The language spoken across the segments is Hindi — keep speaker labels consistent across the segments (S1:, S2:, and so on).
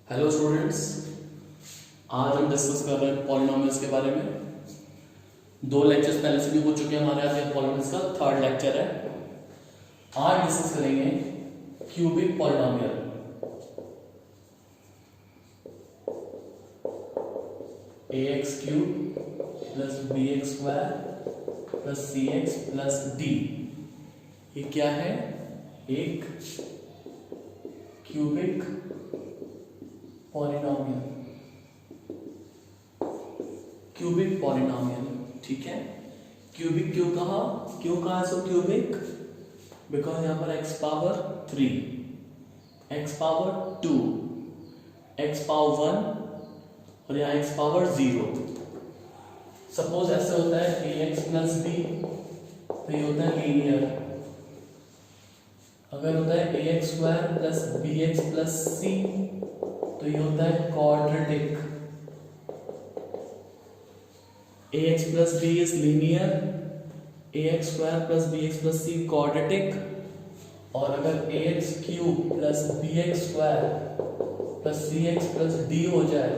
S1: हेलो स्टूडेंट्स, आज हम डिस्कस कर रहे हैं पॉलिनोमियल्स के बारे में। दो लेक्चर्स पहले से भी हो चुके हैं हमारे यहाँ पे। पॉलिनोमियल्स का थर्ड लेक्चर है। आज डिस्कस करेंगे cubic polynomial. ax cube plus bx square plus cx plus d, ये क्या है? एक क्यूबिक पॉलिनोमियल। क्यूबिक पॉलिनोमियल, ठीक है। क्यूबिक क्यों कहा सो क्यूबिक? बिकॉज यहां पर x power 3, x power 2, x power 1 और यहाँ x पावर 0। सपोज ऐसे होता है ax प्लस b, तो ये होता है लीनियर। अगर होता है ax square plus bx plus c, तो ये होता है quadratic. ax plus b is linear, ax square plus bx plus c quadratic. और अगर ax cube plus bx square plus cx plus d हो जाए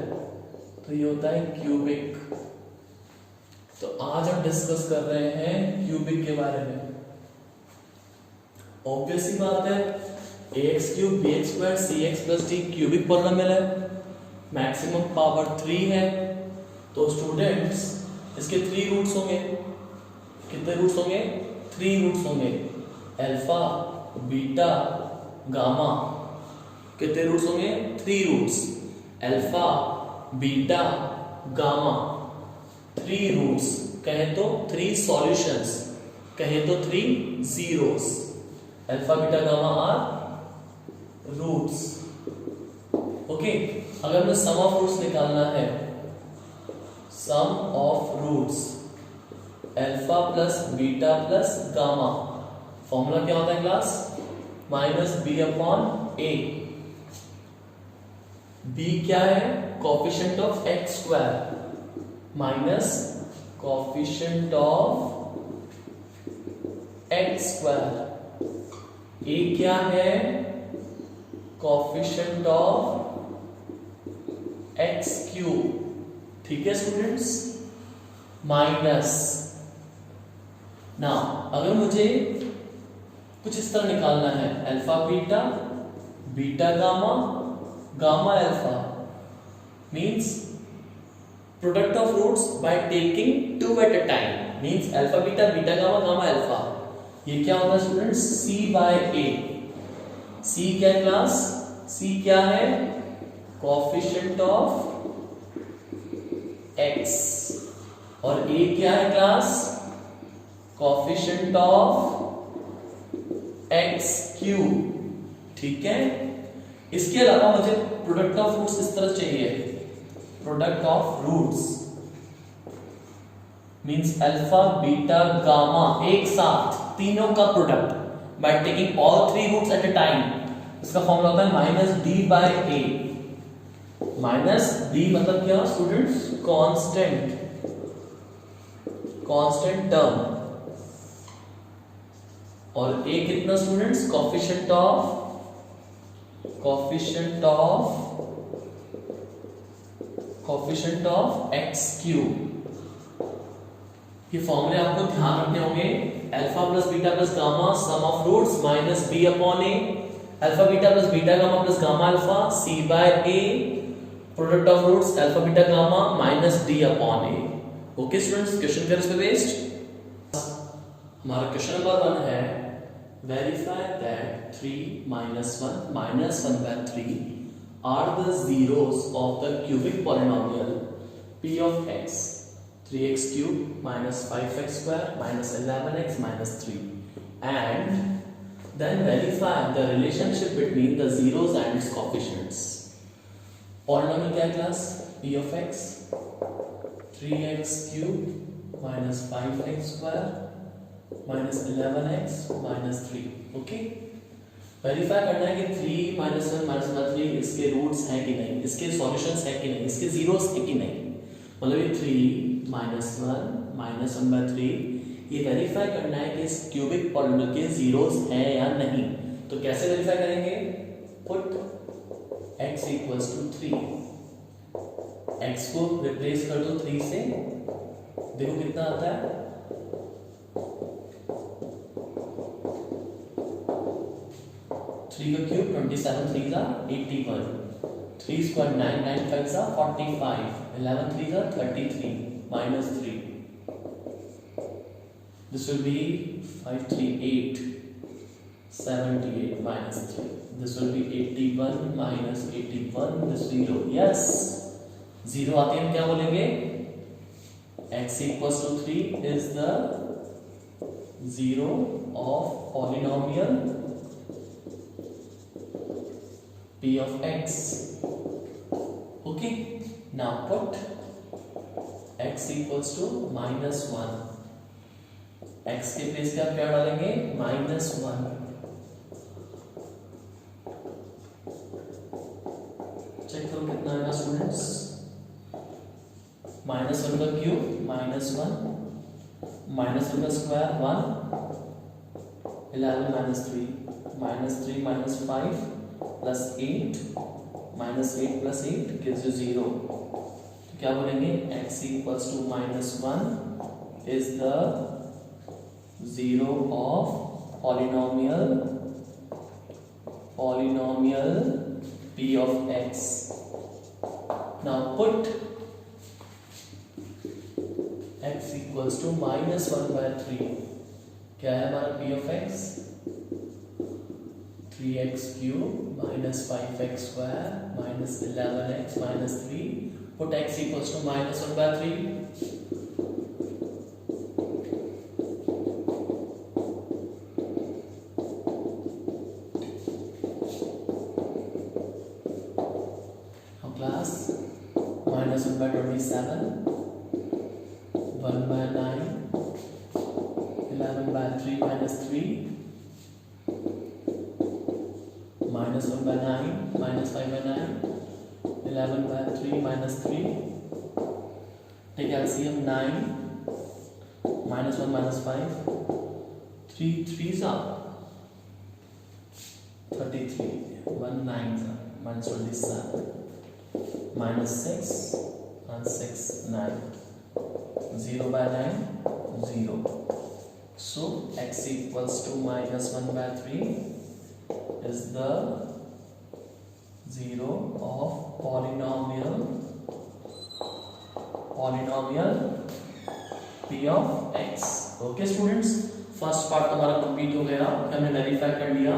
S1: तो ये होता है क्यूबिक। तो आज हम डिस्कस कर रहे हैं क्यूबिक के बारे में। ऑब्वियस सी बात है, ax cube bx square cx plus d cubic polynomial है, मैक्सिमम पावर 3 है। तो स्टूडेंट्स इसके 3 रूट्स होंगे। कितने रूट्स होंगे? 3 रूट्स होंगे, अल्फा बीटा गामा। कितने रूट्स होंगे? 3 roots, alpha beta gamma. 3 roots कहें तो 3 सॉल्यूशंस, कहें तो 3 zeros. Alpha beta gamma are roots. Okay, अगर हमें सम ऑफ रूट्स निकालना है, sum of roots alpha plus beta plus gamma, formula क्या होता है class? Minus B upon A. B क्या है? Coefficient of X square minus coefficient of X square. A क्या है? Coefficient of X cube. ठीक है स्टूडेंट्स, माइनस। ना अगर मुझे कुछ इस तरह निकालना है, alpha beta, beta gamma, gamma alpha, means product of roots by taking 2 at a time, means alpha beta, beta gamma, gamma alpha. ये क्या होता है students? c by a। c क्या है क्लास? c क्या है? Coefficient of x। और a क्या है class? Coefficient of x cube. ठीक है। इसके अलावा मुझे प्रोडक्ट ऑफ रूट्स इस तरह चाहिए, product of roots means alpha beta gamma एक साथ, तीनों का product by taking all 3 roots at a time. इसका फॉर्मूला होता है minus D by A. Minus D मतलब क्या स्टूडेंट्स? Constant, constant term. और ए कितना students? Coefficient of X cube. ये फॉर्मूले आपको ध्यान रखने होंगे। Alpha plus beta plus gamma, sum of roots minus B upon A, alpha beta plus beta gamma plus gamma alpha, C by A, product of roots alpha beta gamma minus D upon A. Okay students, question क्या इसमें बेस्ड? हमारा क्वेश्चन नंबर 1 है, verify that 3 minus 1 minus 1 by 3 are the zeros of the cubic polynomial p of x 3x cube minus 5x square minus 11x minus 3, and then verify the relationship between the zeros and its coefficients. Polynomial क्या है class? p of x 3x cube minus 5x square minus 11x minus 3। Okay, verify करना है कि 3 minus 1 minus 3 इसके रूट्स हैं कि नहीं, इसके सॉल्यूशंस हैं कि नहीं, इसके जीरोस हैं कि नहीं। मतलब ये 3 minus 1 minus 1 by 3, ये वेरीफाई करना है कि इस क्यूबिक पॉलिनोमियल के जीरोस हैं या नहीं। तो कैसे वेरीफाई करेंगे? Put x equals to 3, x को रिप्लेस कर दो 3 से, देखो कितना आता है, थ्री का क्यूब 27, 3 जा 81, 3 स्क्वायर 9, 9 5 जा 45, 11 3 जा 33 minus 3. This will be 538, 78 minus 3. This will be 81 minus 81. This 0. Yes. 0 आते हैं हम क्या बोलेंगे? X equals to 3 is the 0 of polynomial p of x. Okay. Now put x equals to minus 1. x के प्लेस पे आप क्या डालेंगे? minus 1. चेक करो कितना आएगा स्टूडेंट्स? minus 1 का क्यूब minus 1, minus 1 का square 1, 11 minus 3, minus 3 minus 5 plus 8, minus 8 plus 8 gives you 0. तो क्या बोलेंगे? x equals to minus 1 is the 0 of polynomial p of x. Now put x equals to minus 1 by 3. क्या है हमारा p of x? 3x cube minus 5x square minus 11x minus 3. Put x equals to minus 1 by 3. Now class, minus 1 by 27, 1 by 9, 11 by 3 minus 3, minus 1 by 9, minus 5 by 9, 11 by 3 minus 3. Take LCM 9, minus 1 minus 5, 3 3s are 33, 1 9s are minus 27, minus 6 and 6 9, 0 by 9 0. So x equals to minus 1 by 3 is the 0 of polynomial p of x. Okay students, first part हमारा कंप्लीट हो गया. हमने वेरीफाई कर लिया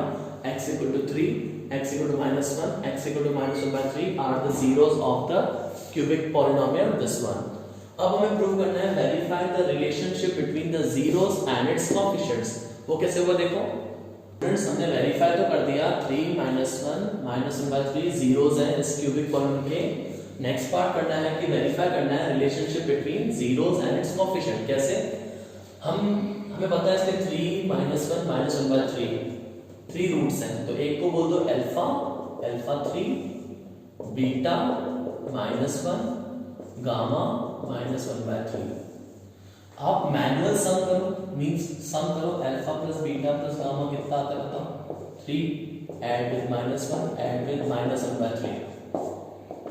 S1: x equal to 3, x equal to minus 1, x equal to minus 1 by 3 are the zeros of the cubic polynomial, this one. अब हमें प्रूव करना है verify the relationship between the zeros and it's coefficients. वो कैसे हुआ देखो फ्रेंड्स, हमने वेरीफाई तो कर दिया 3 minus 1 minus 1 by 3 जीरोस हैं इस क्यूबिक पॉलिनोमियल के. नेक्स्ट पार्ट करना है कि वेरीफाई करना है relationship between zeros and it's coefficient. कैसे? हमें पता है इसके 3 minus 1 minus 1 by 3 3 रूट्स हैं, तो एक को बोल दो alpha, alpha 3, beta -1, gamma -1 by 3. आप मैनुअल सम करो, मींस सम करो alpha plus beta plus gamma कितना आता है बताओ. 3 add with -1 add with -1 by 3.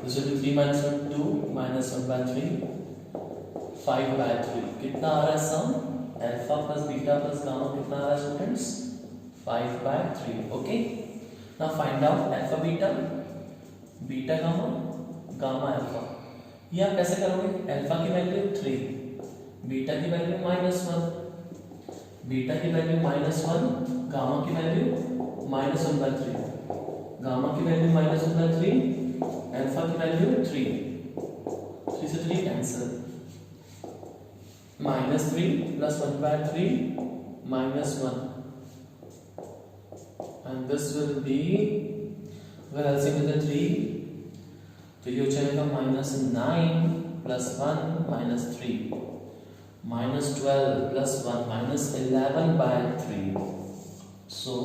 S1: This will be 3 minus 1 2 -1 by 3 5 by 3. कितना आ रहा है sum? Alpha plus beta plus gamma कितना आ रहा है students? 5 by 3. Okay, now find out alpha beta, beta gamma, gamma alpha. ये आप कैसे करोगे? अल्फा की वैल्यू 3, बीटा की वैल्यू -1, बीटा की वैल्यू -1, गामा की वैल्यू -1 by 3, गामा की वैल्यू -1 by 3, अल्फा की वैल्यू 3, 3 से 3 cancel, -3 plus 1 by 3 -1, and this will be, अगर LCM with 3 तो ये हो जाएगा -9 plus 1 -3, -12 plus 1 -11 by 3. So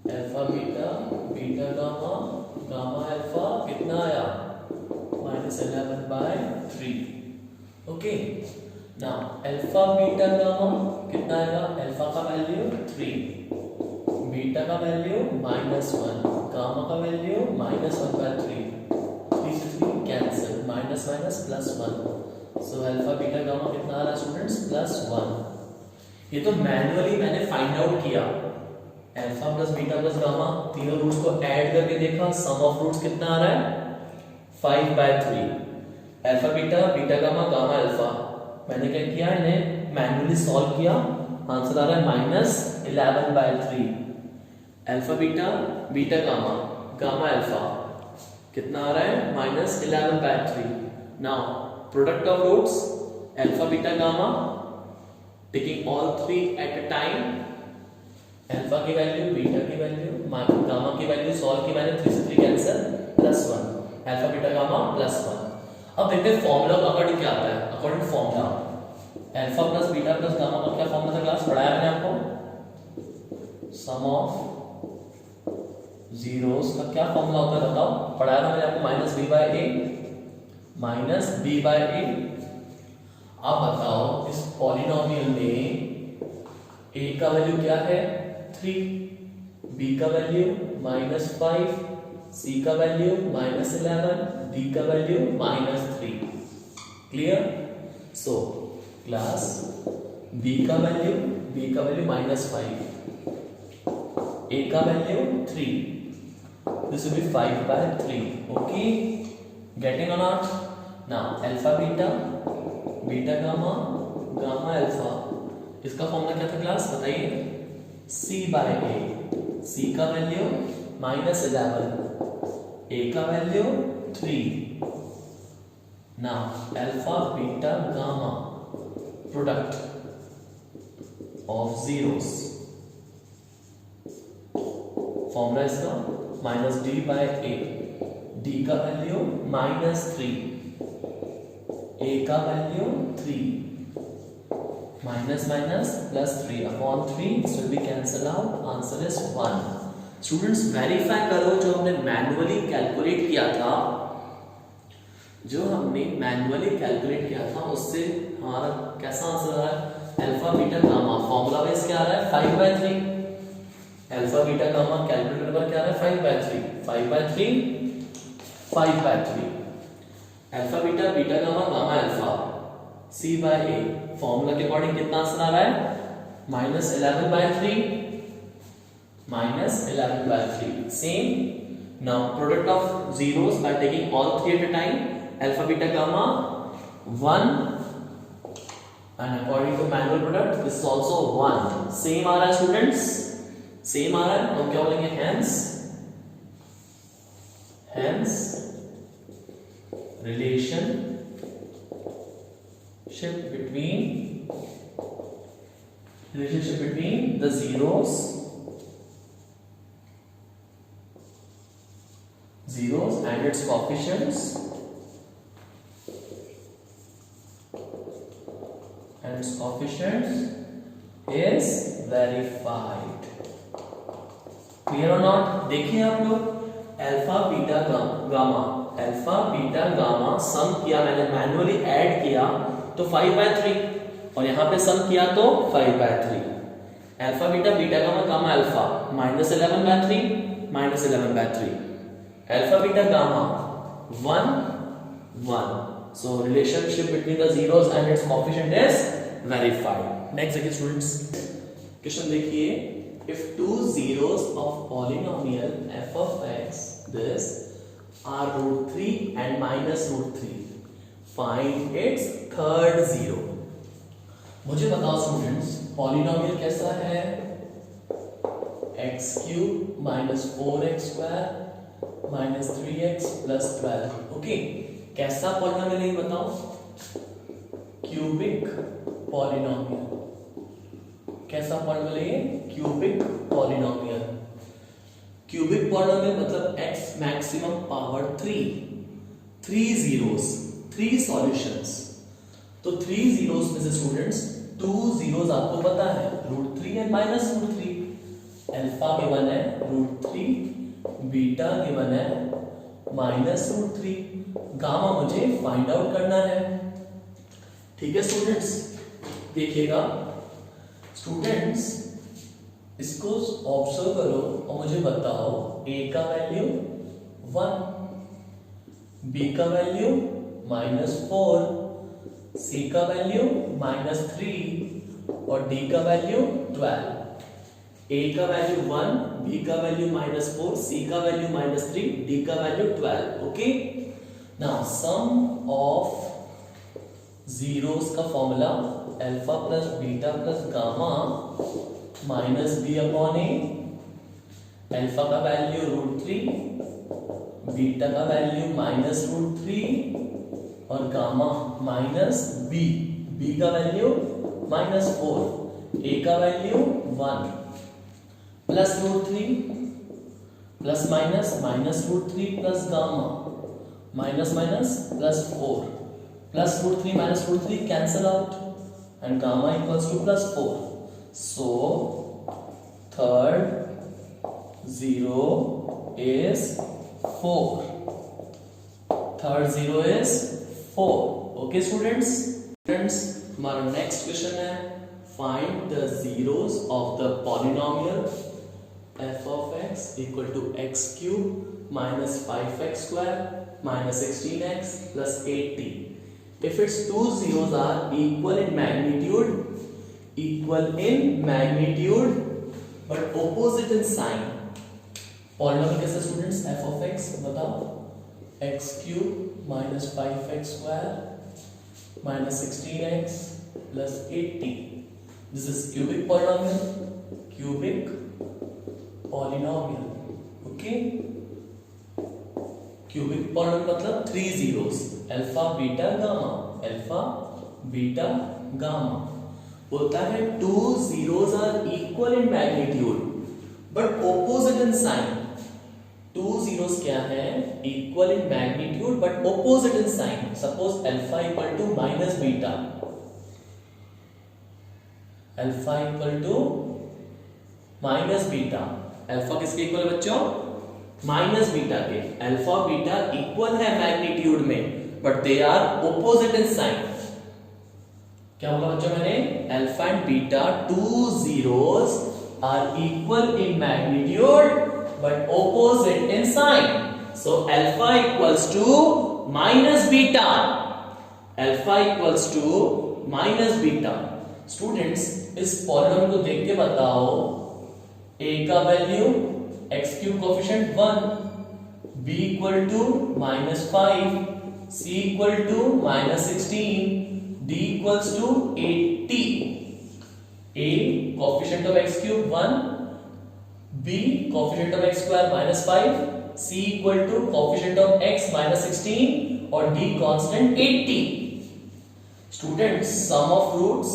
S1: alpha beta, beta gamma, gamma alpha कितना आया? -11 by 3. Okay, now alpha beta gamma कितना आएगा? अल्फा का वैल्यू 3, बीटा का वैल्यू -1, गामा का वैल्यू -1/3, 3 से 3 cancel, minus minus +1, so alpha beta gamma कितना आ रहा है स्टूडेंट्स +1। ये तो मैन्युअली मैंने फाइंड आउट किया, alpha plus beta plus gamma तीनों रूट्स को ऐड करके देखा, सम ऑफ रूट्स कितना आ रहा है 5/3, alpha beta beta gamma gamma alpha. मैंने क्या किया, इन्हें मैन्युअली सॉल्व किया, आंसर आ रहा है -11/3, alpha beta beta gamma gamma alpha कितना आ रहा है -11/3। Now product of roots alpha beta gamma, taking all three at a time, alpha की वैल्यू बीटा की वैल्यू गामा की वैल्यू सॉल्व की मैंने, 3 से 3 कैंसिल, +1, अल्फा बीटा गामा +1। अब देखते हैं फॉर्मूला अकॉर्डिंग क्या आता है। According formula alpha plus beta plus gamma का क्या फॉर्मूला था, क्लास पढ़ाया मैंने आपको, सम ऑफ जीरोस का क्या फॉर्मूला होता है बताओ, पढ़ाया था मैंने आपको, -b/a। अब बताओ इस पॉलिनोमियल में a का वैल्यू क्या है 3, b का वैल्यू -5, c का वैल्यू -11, d का value -3। Clear? So class b का वैल्यू -5, a का value 3, this will be 5/3, okay, getting or not? now alpha beta beta gamma gamma alpha, इसका फॉर्मूला क्या था क्लास बताइए, c/a, c का वैल्यू -11, a का value 3। Now alpha beta gamma product of zeros, formula इसका -d/a, d का वैल्यू -3, a का value 3, -3 upon 3, this will be cancel out, answer is 1। Students verify करो, जो हमने मैन्युअली कैलकुलेट किया था, उससे हमारा कैसा आंसर आ रहा है, alpha beta gamma formula base क्या आ रहा है 5/3, अल्फा बीटा गामा कैलकुलेटर पर क्या आ रहा है 5/3, 5/3, alpha beta beta gamma gamma alpha c/a, formula के अकॉर्डिंग कितना आंसर आ रहा है -11/3, same. Now product of zeros bye taking all three at a time, alpha beta gamma 1, and according to manual product this is also 1, same आ रहा है स्टूडेंट्स, सेम आ रहा है, तो क्या बोलेंगे hence relationship between the zeros and its coefficients is verified। Clear और नॉट? देखिए आप लोग, अल्फा बीटा गामा सम किया मैंने, मैन्युअली ऐड किया तो 5/3, और यहां पे सम किया तो 5/3, alpha beta beta gamma gamma alpha -11/3, alpha beta gamma 1, 1, so relationship between the zeros and its coefficient is verified। next देखिए स्टूडेंट्स, क्वेश्चन देखिए, if two zeros of polynomial f of x this are √3 and -√3, find its third zero। मुझे बताओ स्टूडेंट्स, पॉलिनोमियल कैसा है, x³ -4x² -3x + 12, ओके, कैसा पॉलिनोमियल है बताओ, क्यूबिक पॉलिनोमियल, कैसा पॉलिनोमियल है, क्यूबिक पॉलिनोमियल। क्यूबिक पॉलिनोमियल मतलब x maximum power 3 zeros, 3 solutions, तो 3 zeros में से स्टूडेंट्स 2 zeros आपको पता है, √3 and -√3, अल्फा गिवन है √3, बीटा गिवन है -√3, गामा मुझे फाइंड आउट करना है। ठीक है स्टूडेंट्स, देखिएगा स्टूडेंट्स, इसको ऑब्जर्व करो और मुझे बताओ A का वैल्यू 1, B का वैल्यू -4, C का वैल्यू -3 और D का वैल्यू 12। A का वैल्यू 1, B का वैल्यू -4, C का वैल्यू -3, D का value 12। Okay, now sum of zeros का formula alpha plus beta plus gamma minus B upon A. Alpha का वैल्यू √3, बीटा का वैल्यू -√3 और गामा माइनस बी। बी का वैल्यू -4, ए का value 1 plus √3 plus minus -√3 plus gamma minus minus +4 plus √3 minus √3 cancel out and gamma equals to +4. So third zero is 4. Third zero is 4. Okay students? Students, हमारा next question है find the zeros of the polynomial f of x equal to x cube minus 5x square minus 16x plus 8t. If its two zeros are equal in magnitude but opposite in sign, polynomial कैसे students? f of x बताओ, x cube minus 5x square minus 16x plus 8t. This is cubic polynomial. Okay, cubic polynomial मतलब 3 zeros, अल्फा बीटा गामा। बोलता है 2 zeros are equal in magnitude but opposite in sign. 2 zeros क्या है? Equal in magnitude but opposite in sign. Suppose alpha equal to minus beta. Alpha equal to minus beta. Alpha किसके इक्वल है बच्चों? माइनस बीटा के। अल्फा बीटा इक्वल है मैग्नीट्यूड में but they are opposite in sign. क्या बोला बच्चों मैंने? Alpha and beta 2 zeros are equal in magnitude but opposite in sign. So alpha equals to minus beta. Alpha equals to minus beta. Students, इस पॉलिनोमियल को देख के बताओ, a का value x cube coefficient 1, b equal to -5, c equal to -16, d equals to 80। a coefficient of x cube 1, b coefficient of x square -5, c equal to coefficient of x -16 और d constant 80। Students, sum of roots,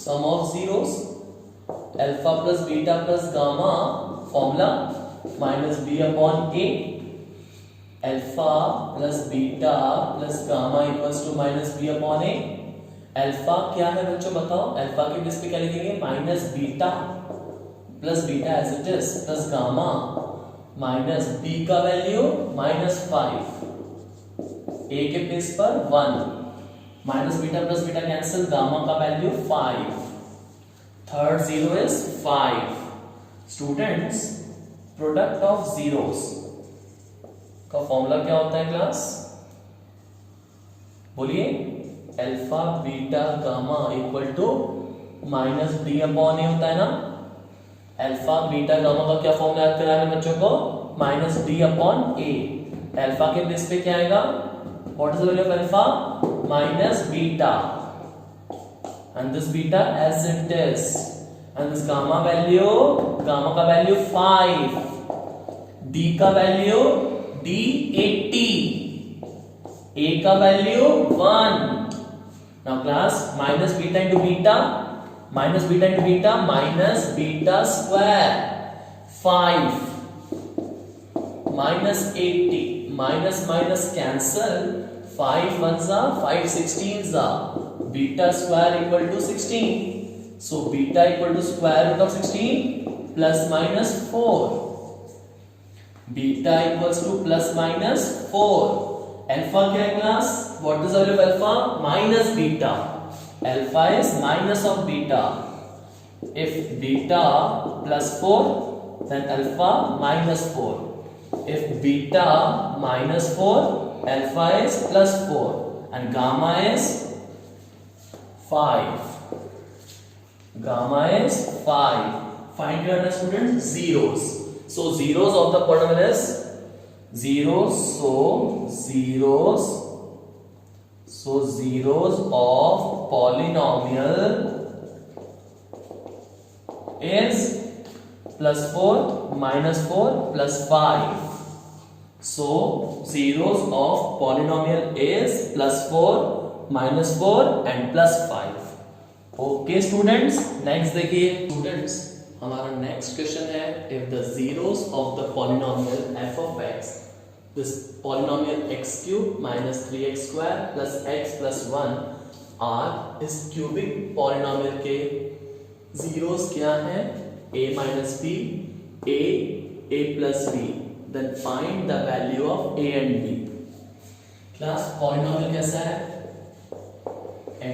S1: sum of zeros, alpha plus beta plus gamma formula -b upon a। Alpha plus beta plus gamma equals to -b upon a। Alpha क्या है बच्चों बताओ? अल्फा के बेस पे क्या लिखेंगे? -Beta plus beta as it is plus gamma minus b का वैल्यू -5, a के बेस पर 1, minus beta plus beta cancel, gamma का value 5। Third zero is 5। Students, product of zeros का फॉर्मूला क्या होता है क्लास? बोलिए। Alpha beta gamma equal to -b upon a होता है ना। अल्फा बीटा गामा का क्या फॉर्मूला याद कराया है बच्चों को? -b upon a। अल्फा के बेस पे क्या आएगा? What is the value of alpha? -Beta and this beta as it is, and this gamma का वैल्यू 5, d का वैल्यू d 80, a का value 1। now class, minus beta into beta minus beta square 5 -80 minus cancel, 5 ones are 5 16s are, beta square equal to 16, so beta equal to square root of 16 plus minus 4, beta equals to plus minus 4। alpha क्या है class? what is the value of alpha? minus beta। alpha is minus of beta। if beta plus 4 then alpha -4। if beta -4, alpha is +4 and gamma is 5. Gamma is 5. Find your students zeros. So zeros of the polynomial is zeros. So zeros of polynomial is +4, -4, +5. So zeros of polynomial is +4, -4 and +5. Okay students, next देखिए स्टूडेंट्स, हमारा नेक्स्ट क्वेश्चन है if the zeros of the polynomial f of x, this polynomial x³ - 3x² + x + 1 are इस क्यूबिक पॉलिनोमियल के zeros क्या हैं? a - b, a plus b, then find the value of a and b. Class polynomial कैसा है?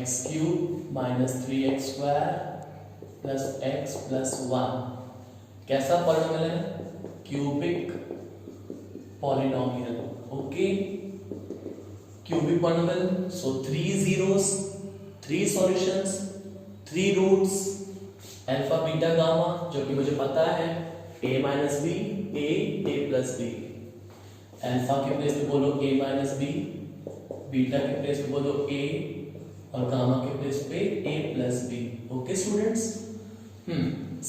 S1: x³ - 3x² + x + 1 कैसा पॉलिनोमियल है? Cubic polynomial. Okay, cubic polynomial. So 3 zeros, 3 solutions, 3 roots, alpha beta gamma, जो कि मुझे पता है a - b, a plus b. Alpha के प्लेस पे बोलो a - b, बीटा के प्लेस पे बोलो a और गामा के प्लेस पे a plus b. Okay students,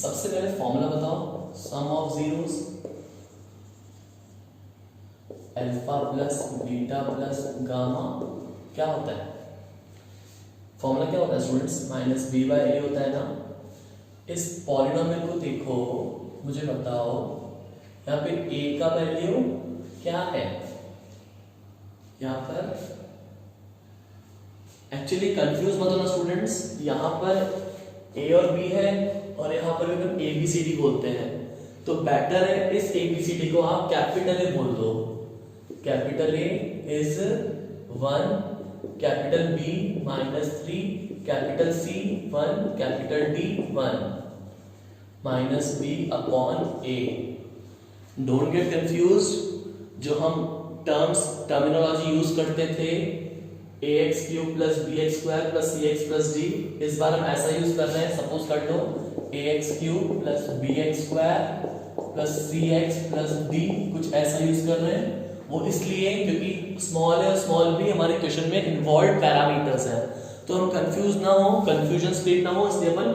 S1: सबसे पहले फॉर्मूला बताओ. Sum of zeros, alpha plus beta plus gamma क्या होता है? फॉर्मूला क्या होता है स्टूडेंट्स? -b/a होता है ना. इस पॉलिनोमियल को देखो, मुझे बताओ यहाँ पे a का वैल्यू क्या है? यहाँ पर एक्चुअली कंफ्यूज मत होना स्टूडेंट्स, यहाँ पर a और b है और यहाँ पर भी हम ABCD बोलते हैं, तो बेटर है इस ABCD को आप कैपिटल A बोल दो. Capital A is 1, capital B -3, capital C 1, capital D 1, -b/a. Don't get confused. जो हम टर्मिनोलॉजी यूज करते थे ax³ + bx² + cx + d, इस बार हम ऐसा यूज कर रहे हैं. सपोज कर लो ax³ + bx² + cx + d, कुछ ऐसा यूज कर रहे हैं. वो इसलिए क्योंकि स्मॉल है और स्मॉल भी हमारे क्वेश्चन में इन्वॉल्व पैरामीटर्स है, तो हम कंफ्यूज ना हो, कंफ्यूजन स्प्लिट ना हो, इसलिए अपन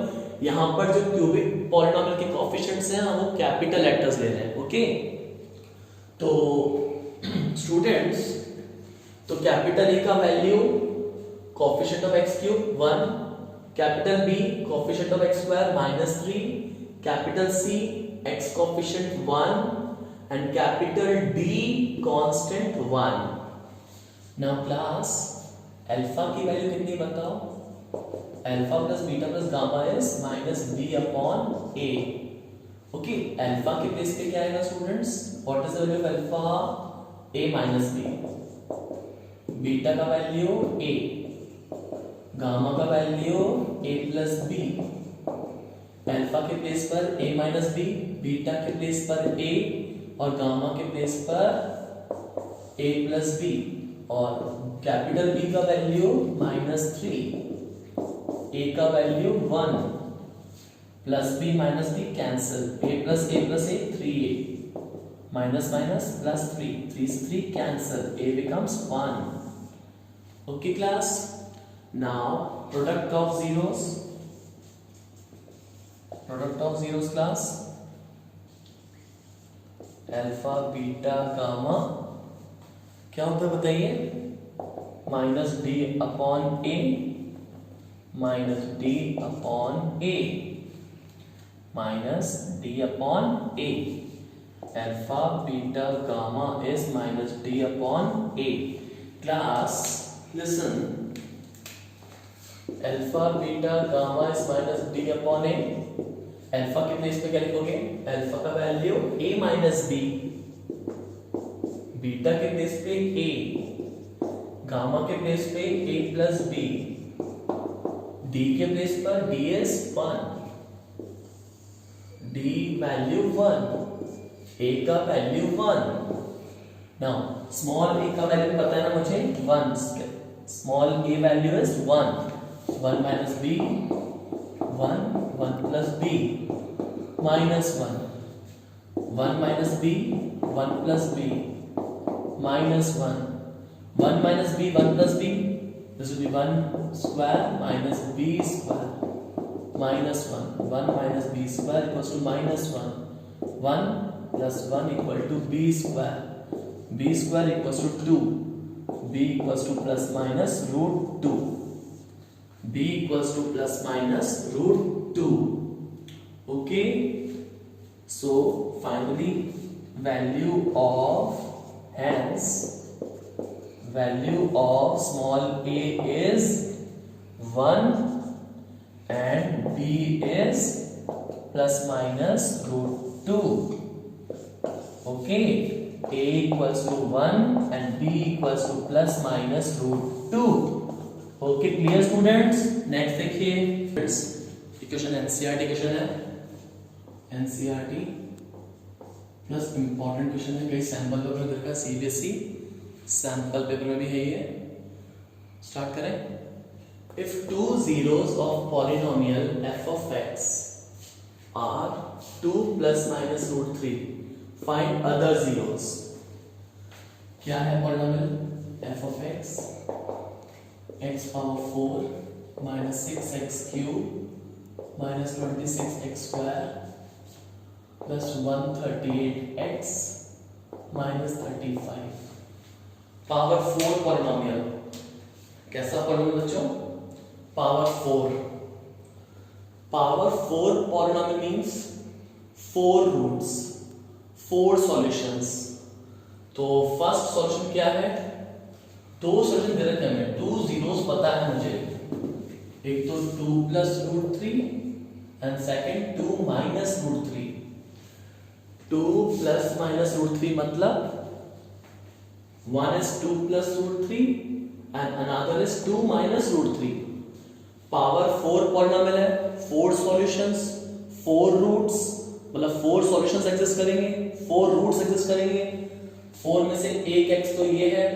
S1: यहाँ पर जो क्यूबिक पॉलिनोमियल के कोएफिशिएंट्स हैं वो कैपिटल लेटर्स ले रहे हैं. ओके, तो स्टूडेंट्स, तो कैपिटल A का value coefficient of x³ 1, capital B coefficient of x² -3, capital C x coefficient 1 and capital D constant 1. Now class, alpha की वैल्यू कितनी बताओ? alpha plus beta plus gamma is -b/a. Okay, alpha के प्लेस पे क्या आएगा students? What is the value of alpha? a minus b. Beta का वैल्यू a, गामा का value a plus b. Alpha के प्लेस पर a minus b, बीटा के प्लेस पर a और गामा के प्लेस पर a plus b, और कैपिटल B का वैल्यू -3, a का value 1, plus b minus b cancel, a plus a 3a, minus minus plus 3, 3 से 3 cancel, a becomes 1. Okay class, now product of zeros class, alpha beta gamma क्या होता है बताइए? -d/a -d/a. Alpha beta gamma is -d/a. Class, listen. Alpha beta gamma is -d/a. Alpha के प्लेस पे क्या लिखोगे? अल्फा का value a minus b, beta के प्लेस पे a, गामा के प्लेस पे a plus b, d के प्लेस पर d is 1, d value 1, a का वैल्यू 1। नाउ स्मॉल a का वैल्यू पता है ना मुझे 1, small a value is 1, 1 minus b, 1 plus b minus 1 minus b, 1 plus b minus 1 minus b, 1 plus b, this will be 1 square minus b square minus 1 minus b square equals to minus 1 plus 1 equal to b square equals to 2, b equals to plus minus root 2, b equals to plus minus root 2. Okay, so finally value of small a is 1 and b is plus minus root 2. Okay, a equals to 1 and b equals to plus minus root 2. Okay, clear students? Next देखिए इक्वेशन NCERT इक्वेशन है, NCERT प्लस इंपॉर्टेंट क्वेश्चन है, कई सैंपल पेपर में देखा, CBSE सैंपल पेपर में भी है ये। स्टार्ट करें। If two zeros of polynomial f of x are 2 plus minus root 3, find other zeros. क्या है polynomial f of x power 4 minus 6x cube minus 26x square plus 138x minus 35। Power 4 polynomial, कैसा पॉलिनोमियल बच्चों? Power 4 polynomial means 4 roots, 4 solutions. तो फर्स्ट सॉल्यूशन क्या है? 2 सॉल्यूशन दे रखे हैं, 2 जीरोस पता है मुझे, एक तो 2 plus root 3 and second 2 minus root 3। 2 plus minus root 3 मतलब one is 2 plus root 3 and another is 2 minus root 3। Power 4 polynomial है, 4 सॉल्यूशंस, 4 रूट्स, मतलब 4 सॉल्यूशंस एग्जिस्ट करेंगे, 4 रूट्स एग्जिस्ट करेंगे। 4 में से एक x तो ये है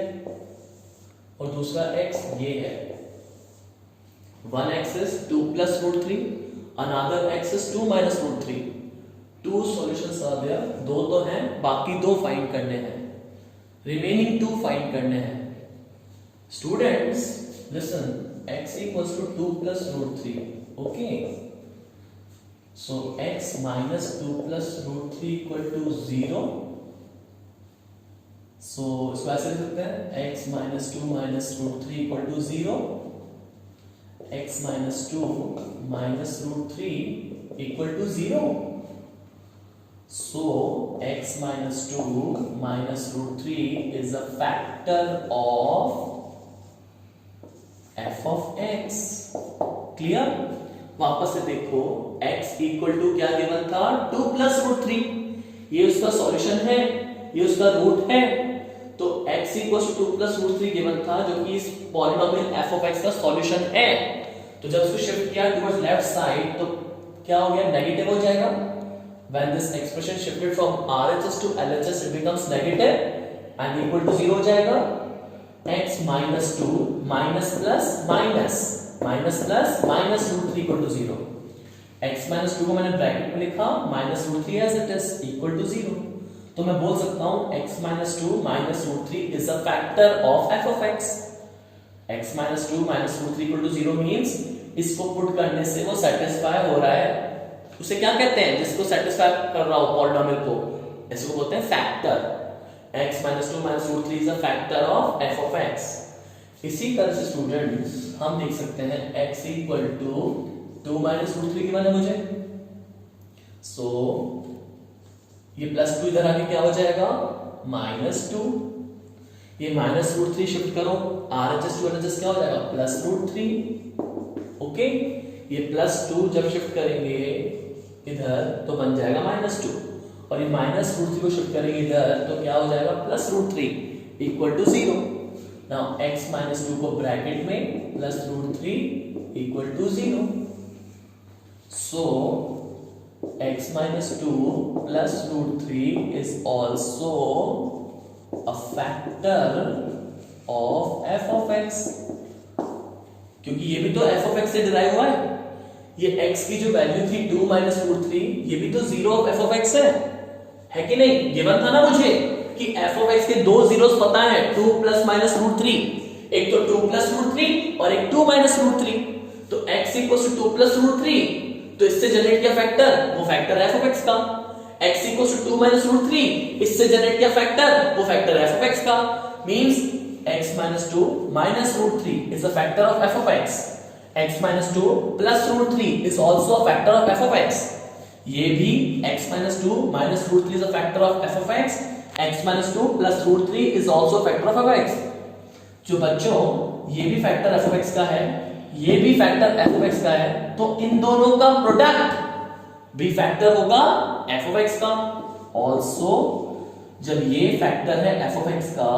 S1: और दूसरा x ये है। One x is 2 plus root 3, another x is 2 minus root 3। 2 solutions are there, 2 तो हैं, बाकी 2 फाइंड करने हैं, रिमेनिंग 2 फाइंड करने हैं। Students listen, x equals to 2 plus root 3, okay? So x minus 2 plus root 3 equal to 0। So इसको ऐसे लिख सकते हैं, x minus 2 minus root 3 equal to 0, x minus 2 minus root 3 equal to 0। So x minus 2 minus root 3 is a factor of f of x। Clear? वापस से देखो, x इक्वल टू क्या गिवन था? 2 प्लस रूट 3, ये उसका सॉल्यूशन है, ये उसका रूट है। तो x equal to 2 plus root 3 given था, जो कि इस पॉलिनोमियल f of x का सॉल्यूशन है। तो जब इसको शिफ्ट किया टुवर्ड्स लेफ्ट साइड तो क्या हो गया? नेगेटिव हो जाएगा। When this expression shifted from RHS to LHS, it becomes negative and equal to 0 हो जाएगा। x minus 2 minus plus minus root 3 equal to 0। x minus 2 को मैंने ब्रैकेट में लिखा, minus root 3 as it is equal to 0। तो मैं बोल सकता हूँ x minus 2 minus root 3 is a factor of f of x। x minus 2 minus root 3 equal to 0 means इसको पुट करने से वो सेटिस्फाई हो रहा है। उसे क्या कहते हैं? जिसको सेटिस्फाई कर रहा हो पॉलिनोमियल को, इसको बोलते हैं factor. x minus 2 minus root 3 is a factor of f of x। इसी तरह से स्टूडेंट्स हम देख सकते हैं x equal to 2 minus root 3 given है मुझे। सो ये प्लस 2 इधर आके क्या हो जाएगा? -2। ये माइनस रूट 3 शिफ्ट करो, RHS to LHS क्या हो जाएगा? Plus root 3। ओके, ये +2 जब शिफ्ट करेंगे इधर तो बन जाएगा -2, और ये -√3 को शिफ्ट करेंगे इधर तो क्या हो जाएगा? +√3 इक्वल टू 0। नाउ x -2 को ब्रैकेट में +√3 equal to 0। So x minus 2 plus root 3 is also a factor of f of x, क्योंकि ये भी तो f of x से डिराइव हुआ है। ये x की जो वैल्यू थी 2 माइनस रूट 3, ये भी तो zero of f of x है कि नहीं? गिवन था ना मुझे कि f of x के दो जीरोस पता है, 2 प्लस माइनस रूट 3, एक तो 2 प्लस रूट 3 और एक 2 माइनस रूट 3, तो x equals to 2 plus root 3, तो इससे जनरेट किया फैक्टर, वो फैक्टर f of x का। x equals to 2 minus root 3, इससे जनरेट किया फैक्टर, वो फैक्टर f of x का। Means x minus 2 minus root 3 is a factor of f of x. x minus 2 plus root 3 is also a factor of f of x. ये भी x minus 2 minus root 3 is a factor of f of x. x minus 2 plus root 3 is also a factor of f of x. जो बच्चों ये भी फैक्टर f of x का है, ये भी फैक्टर f of x का है, तो इन दोनों का प्रोडक्ट भी फैक्टर होगा f of x का। ऑल्सो जब ये फैक्टर है f of x का,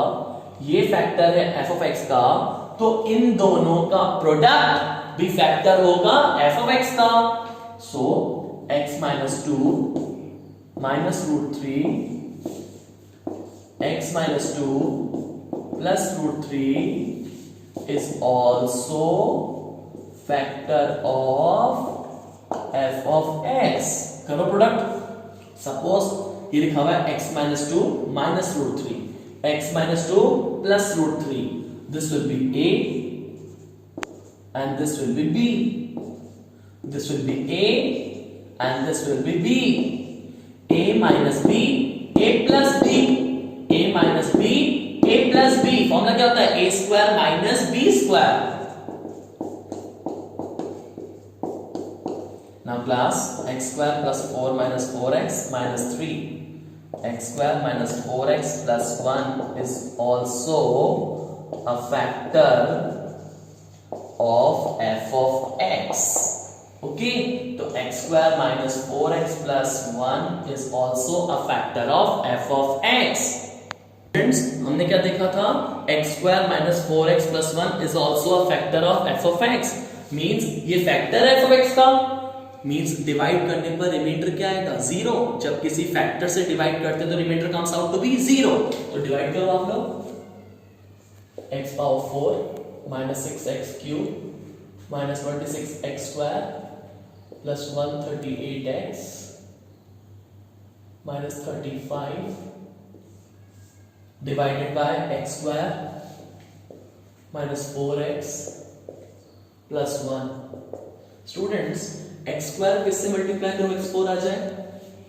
S1: ये फैक्टर है f of x का, तो इन दोनों का प्रोडक्ट भी फैक्टर होगा f of x का। सो x minus 2 minus root 3, x minus 2 plus root 3 is also factor of f of x। करो प्रोडक्ट। सपोज ये लिखा हुआ है x minus 2 minus root 3, x minus 2 plus root 3. This will be a and this will be b. This will be a and this will be b. a minus b, a plus b, a minus b, a plus b. Formula क्या होता है? a square minus b square. Now class, x square plus 4 minus 4x minus 3. x square minus 4x plus 1 is also a factor of f of x. Okay, तो x square minus 4x plus 1 is also a factor of f of x. Friends, हमने क्या देखा था? x square minus 4x plus 1 is also a factor of f of x. Means ये factor है f of x का। मींस डिवाइड करने पर रिमाइंडर क्या आएगा? जीरो। जब किसी फैक्टर से डिवाइड करते हैं तो remainder comes out to be zero. तो डिवाइड करो आप लोग। x पावर 4 minus 6x cube minus 26x square plus 138x minus 35 divided by x square minus 4x plus 1। Students x square किससे मल्टीप्लाई करो x4 आ जाए?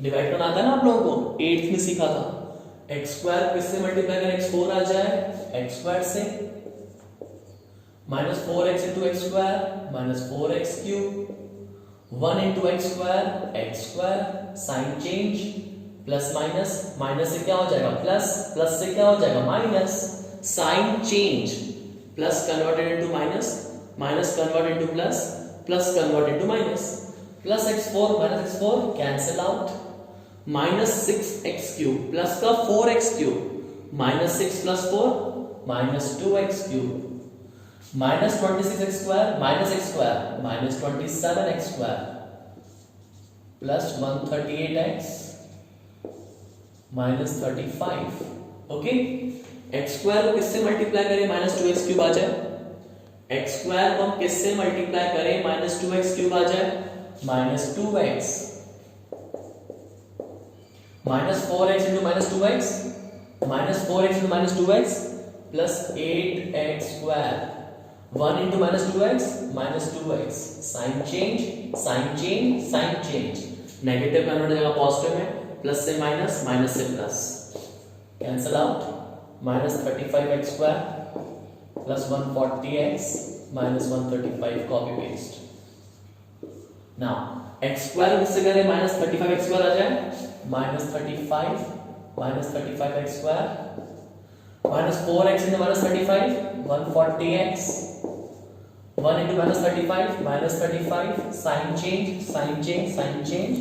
S1: डिवाइड करना आता है ना आप लोगों को, 8th में सीखा था। x स्क्वायर किससे मल्टीप्लाई करें x4 आ जाए? x स्क्वायर से। Minus 4x into x square minus 4x cube 1 into x square sine change plus minus, minus से क्या हो जाएगा प्लस, प्लस से क्या हो जाएगा minus, sign change plus converted into minus, minus convert into plus, plus convert into minus, plus x4 minus x4 cancel out, minus 6x cube plus का 4x cube minus 6 plus 4 minus 2x cube minus 26x square minus x square minus 27x square plus 138x minus 35। Okay, x square को किससे मल्टीप्लाई करें? माइनस 2x क्यूब आ जाए। x स्क्वायर को हम किससे मल्टीप्लाई करें? माइनस 2x क्यूब आ जाए, minus 2x minus 4x into minus 2x minus 4x into minus 2x plus 8x square 1 into minus 2x minus 2x sign change sign change sign change, negative convert हो जाएगा पॉजिटिव में, प्लस से माइनस माइनस से plus, cancel out, minus 35x square plus 140x minus 135 copy paste. Now x square किससे करें? माइनस 35x स्क्वायर आ जाए, minus 35 minus 35x square minus 4x into minus 35 140x 1 into minus 35 minus 35 sign change sign change sign change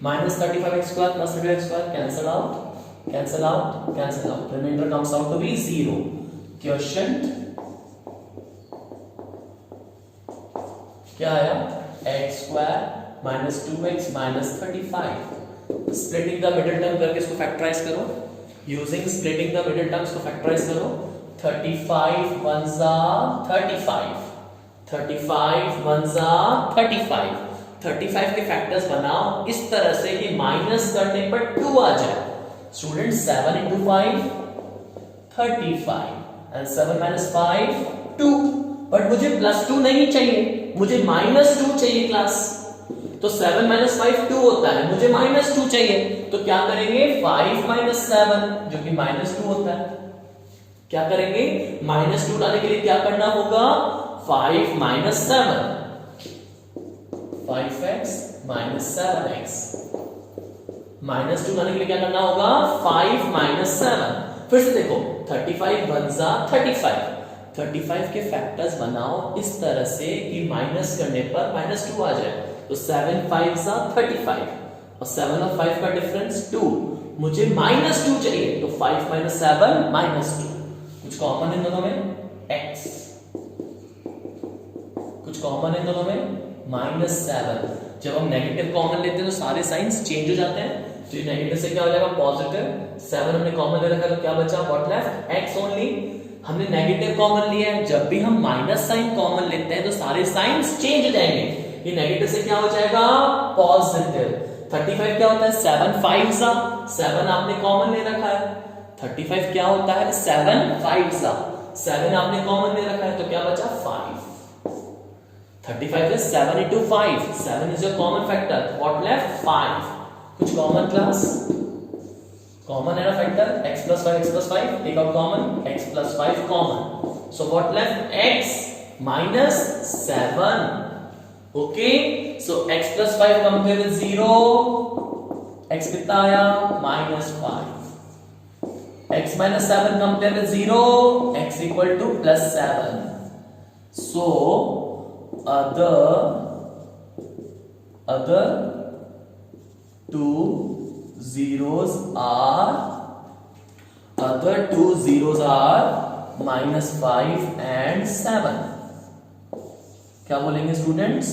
S1: minus 35x square plus 35x square cancel out cancel out cancel out, remainder comes out to be 0। Question क्या आया? x square minus 2x minus 35। Splitting the middle term करके इसको फैक्टराइज करो, using splitting the middle terms को फैक्टराइज करो। 35 1 जा 35, 35 1 जा 35। 35 के फैक्टर्स बनाओ इस तरह से कि माइनस करने पर 2 आ जाए। Student 7 into 5 35 and 7 minus 5 2। But मुझे +2 नहीं चाहिए, मुझे -2 चाहिए क्लास। तो 7 minus 5 2 होता है, मुझे -2 चाहिए। तो क्या करेंगे 5 minus 7 जो कि -2 होता है। क्या करेंगे -2 लाने के लिए क्या करना होगा 5 minus 7, 5x minus 7x। -2 लाने के लिए क्या करना होगा 5 minus 7। फिर से देखो 35 1 जा 35। 35 के फैक्टर्स बनाओ इस तरह से कि माइनस करने पर -2 आ जाए। तो 7 5 जा 35 और 7 और 5 का डिफरेंस 2। मुझे -2 चाहिए तो 5 minus 7 -2। कुछ कॉमन इन दोनों में x, कुछ कॉमन इन दोनों में -7। जब हम नेगेटिव कॉमन लेते हैं तो सारे साइंस चेंज हो जाते हैं। तो ये नेगेटिव से क्या हो जाएगा पॉजिटिव। 7 हमने कॉमन ले रखा तो क्या बचा व्हाट लेफ्ट x ओनली। हमने नेगेटिव कॉमन लिया है, जब भी हम माइनस साइन कॉमन लेते हैं तो सारे साइंस चेंज हो जाएंगे। ये नेगेटिव से क्या हो जाएगा पॉजिटिव। 35 क्या होता है 7 5 सा, 7 आपने कॉमन ले रखा है। 35 क्या होता है 7 5 सा, 7 आपने कॉमन ले रखा है तो क्या बचा 5। 35 is 7 into 5, 7 is your common factor, what left 5। कुछ कॉमन क्लास, कॉमन है ना factor x plus 5 take out common, x plus 5 common, so what left x minus 7। okay, so x plus 5 compare with 0, x कितना आया -5, x minus 7 compare with 0, x equal to +7। so other two zeros are -5 and 7। क्या बोलेंगे students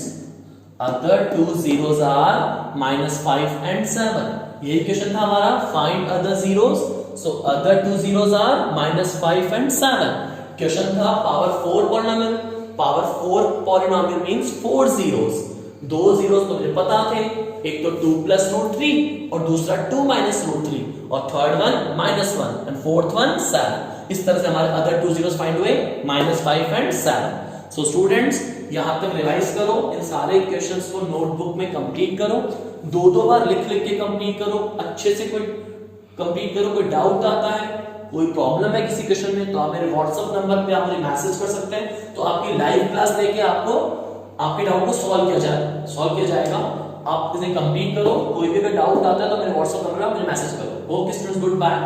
S1: other two zeros are -5 and 7। यही क्वेश्चन था हमारा find other zeros। so other two zeros are -5 and 7। Question था power 4 polynomial. Power 4 polynomial means 4 zeros. दो जीरोस तो मुझे पता थे, एक तो 2 + √3 और दूसरा 2 - √3 और third one -1 and fourth one 7। इस तरह से हमारे अदर टू जीरोस फाइंड हुए -5 एंड 7। सो स्टूडेंट्स यहां तक रिवाइज करो, इन सारे क्वेश्चंस को नोटबुक में कंप्लीट करो, दो बार लिख के कंप्लीट करो, अच्छे से कोई कंप्लीट करो। कोई डाउट आता है, कोई प्रॉब्लम है किसी क्वेश्चन में तो आप मेरे व्हाट्सएप नंबर पे आप मुझे मैसेज कर सकते हैं। तो आपकी लाइव क्लास लेके आपको आपके डाउट को सॉल्व किया जाएगा। आप इसे कंप्लीट करो, कोई भी अगर डाउट आता है तो मेरे व्हाट्सएप नंबर पे आप मुझे मैसेज करो। Okay students, good bye.